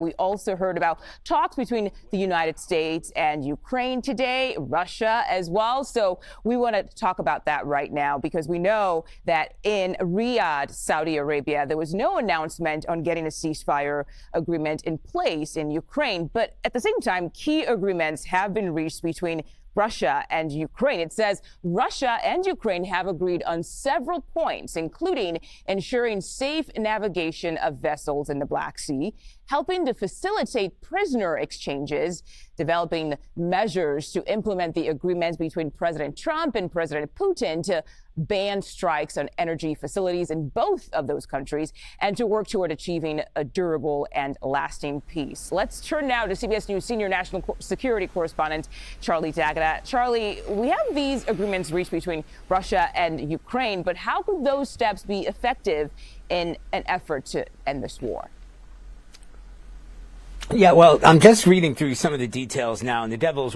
We also heard about talks between the United States and Ukraine today, Russia as well. So we want to talk about that right now because we know that in Riyadh, Saudi Arabia, there was no announcement on getting a ceasefire agreement in place in Ukraine. But at the same time, key agreements have been reached between Russia and Ukraine. It says Russia and Ukraine have agreed on several points, including ensuring safe navigation of vessels in the Black Sea, helping to facilitate prisoner exchanges, developing measures to implement the agreements between President Trump and President Putin to ban strikes on energy facilities in both of those countries, and to work toward achieving a durable and lasting peace. Let's turn now to CBS News senior national security correspondent Charlie D'Agata. Charlie, we have these agreements reached between Russia and Ukraine, but how could those steps be effective in an effort to end this war? Yeah, well, I'm just reading through some of the details now, and the devil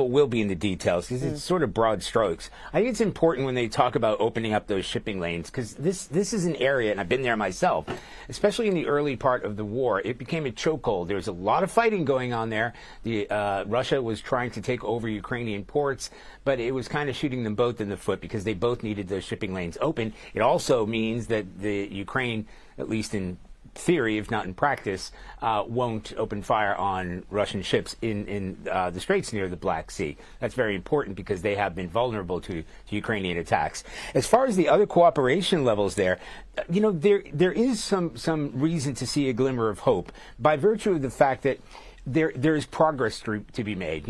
will be in the details because it's sort of broad strokes. I think it's important when they talk about opening up those shipping lanes because this is an area, and I've been there myself, especially in the early part of the war. It became a chokehold. There was a lot of fighting going on there. Russia was trying to take over Ukrainian ports, but it was kind of shooting them both in the foot because they both needed those shipping lanes open. It also means that the Ukraine, at least in theory, if not in practice, won't open fire on Russian ships in the straits near the Black Sea. That's very important because they have been vulnerable to Ukrainian attacks. As far as the other cooperation levels there, there is some reason to see a glimmer of hope by virtue of the fact that there is progress to be made.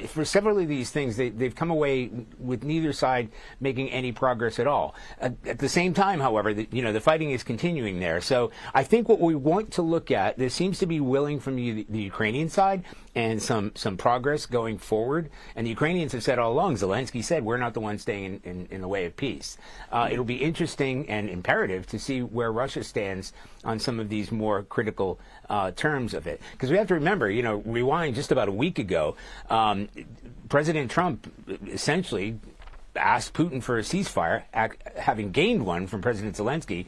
For several of these things, they've come away with neither side making any progress at all. At the same time, however, the fighting is continuing there. So I think what we want to look at, there seems to be willing from the Ukrainian side and some progress going forward. And the Ukrainians have said all along, Zelensky said, we're not the ones staying in the way of peace. It'll be interesting and imperative to see where Russia stands on some of these more critical terms of it. Because we have to remember, rewind just about a week ago, President Trump essentially asked Putin for a ceasefire, having gained one from President Zelensky.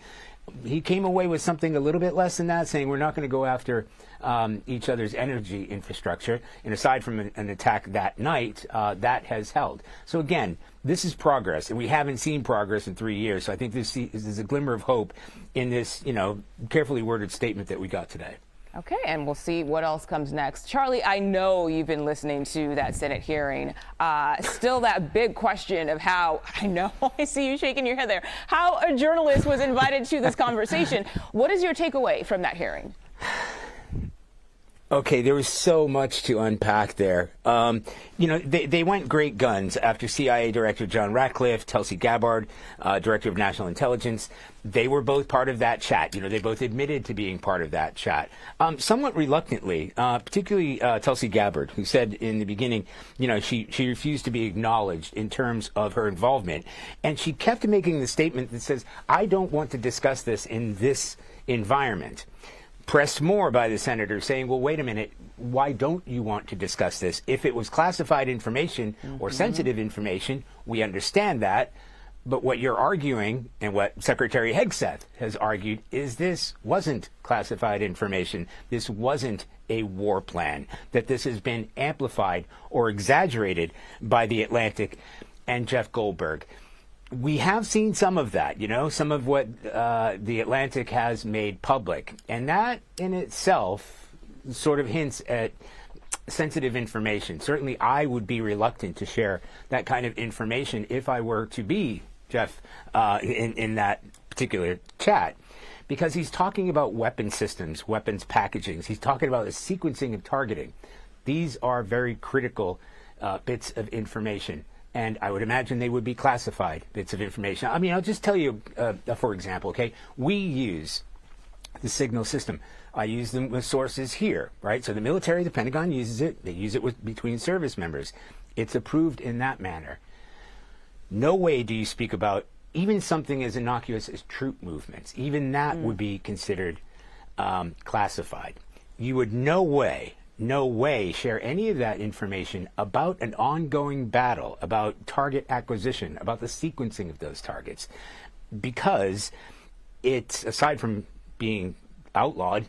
He came away with something a little bit less than that, saying we're not going to go after each other's energy infrastructure. And aside from an attack that night, that has held. So again, this is progress, and we haven't seen progress in 3 years. So I think this is a glimmer of hope in this, carefully worded statement that we got today. Okay, and we'll see what else comes next. Charlie, I know you've been listening to that Senate hearing. Still that big question of how, I know, I see you shaking your head there, how a journalist was invited to this conversation. What is your takeaway from that hearing? Okay, there was so much to unpack there. They went great guns after CIA Director John Ratcliffe, Tulsi Gabbard, Director of National Intelligence. They were both part of that chat. They both admitted to being part of that chat, somewhat reluctantly, particularly Tulsi Gabbard, who said in the beginning, she refused to be acknowledged in terms of her involvement. And she kept making the statement that says, I don't want to discuss this in this environment. Pressed more by the senator saying, well, wait a minute, why don't you want to discuss this? If it was classified information or sensitive information, we understand that. But what you're arguing and what Secretary Hegseth has argued is this wasn't classified information. This wasn't a war plan, that this has been amplified or exaggerated by The Atlantic and Jeff Goldberg. We have seen some of that, some of what The Atlantic has made public. And that in itself sort of hints at sensitive information. Certainly I would be reluctant to share that kind of information if I were to be Jeff in that particular chat. Because he's talking about weapon systems, weapons packagings. He's talking about the sequencing of targeting. These are very critical bits of information. And I would imagine they would be classified bits of information. I mean, I'll just tell you, for example, okay, we use the signal system. I use them with sources here, right? So the military, the Pentagon uses it. They use it between service members. It's approved in that manner. No way do you speak about even something as innocuous as troop movements. Even that would be considered classified. You would no way share any of that information about an ongoing battle, about target acquisition, about the sequencing of those targets, because it's, aside from being outlawed,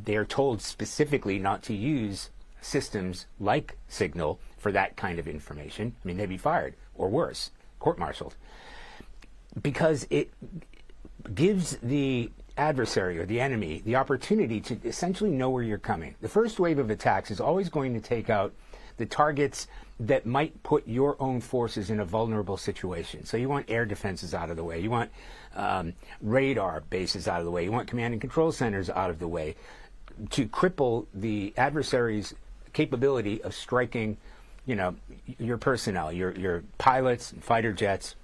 they are told specifically not to use systems like Signal for that kind of information. I mean, they'd be fired or worse, court-martialed, because it gives the adversary or the enemy the opportunity to essentially know where you're coming. The first wave of attacks is always going to take out the targets that might put your own forces in a vulnerable situation. So you want air defenses out of the way. You want radar bases out of the way. You want command and control centers out of the way to cripple the adversary's capability of striking, your personnel, your pilots, fighter jets,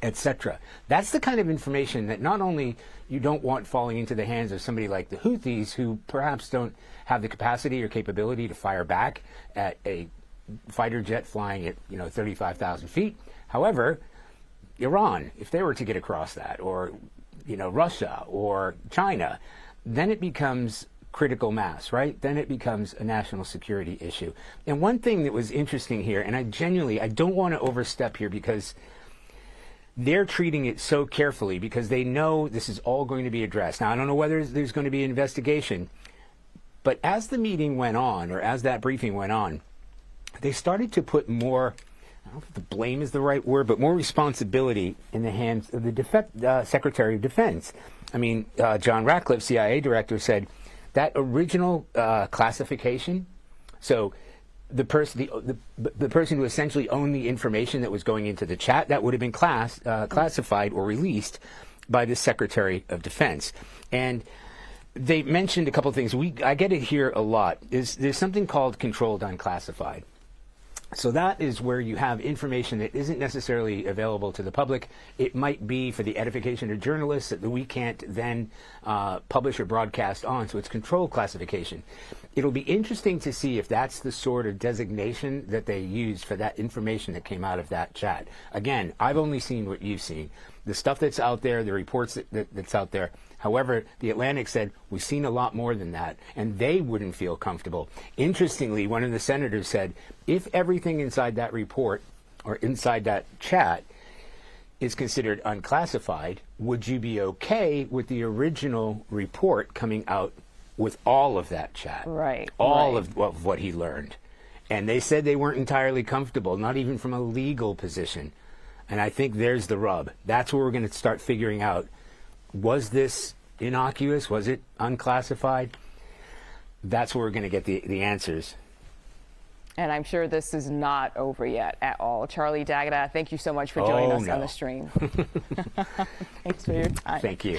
etc. That's the kind of information that not only you don't want falling into the hands of somebody like the Houthis, who perhaps don't have the capacity or capability to fire back at a fighter jet flying at 35,000 feet. However, Iran, if they were to get across that, or Russia or China, then it becomes critical mass, right? Then it becomes a national security issue. And one thing that was interesting here, and I don't want to overstep here, because they're treating it so carefully because they know this is all going to be addressed. Now, I don't know whether there's going to be an investigation, but as the meeting went on, or as that briefing went on, they started to put more, I don't know if the blame is the right word, but more responsibility in the hands of the Secretary of Defense. I mean, John Ratcliffe, CIA director, said that original classification, so the person who essentially owned the information that was going into the chat, that would have been classified or released by the Secretary of Defense. And they mentioned a couple of things. I get it here a lot. There's something called controlled unclassified. So that is where you have information that isn't necessarily available to the public. It might be for the edification of journalists that we can't then publish or broadcast on, so it's controlled classification. It'll be interesting to see if that's the sort of designation that they use for that information that came out of that chat. Again, I've only seen what you've seen. The stuff that's out there, the reports that's out there. However, the Atlantic said, we've seen a lot more than that, and they wouldn't feel comfortable. Interestingly, one of the senators said, if everything inside that report or inside that chat is considered unclassified, would you be okay with the original report coming out with all of that chat? Right. All of what he learned. And they said they weren't entirely comfortable, not even from a legal position. And I think there's the rub. That's where we're going to start figuring out, was this innocuous? Was it unclassified? That's where we're going to get the answers. And I'm sure this is not over yet at all. Charlie D'Agata, thank you so much for joining us on the stream. Thanks for your time. Thank you.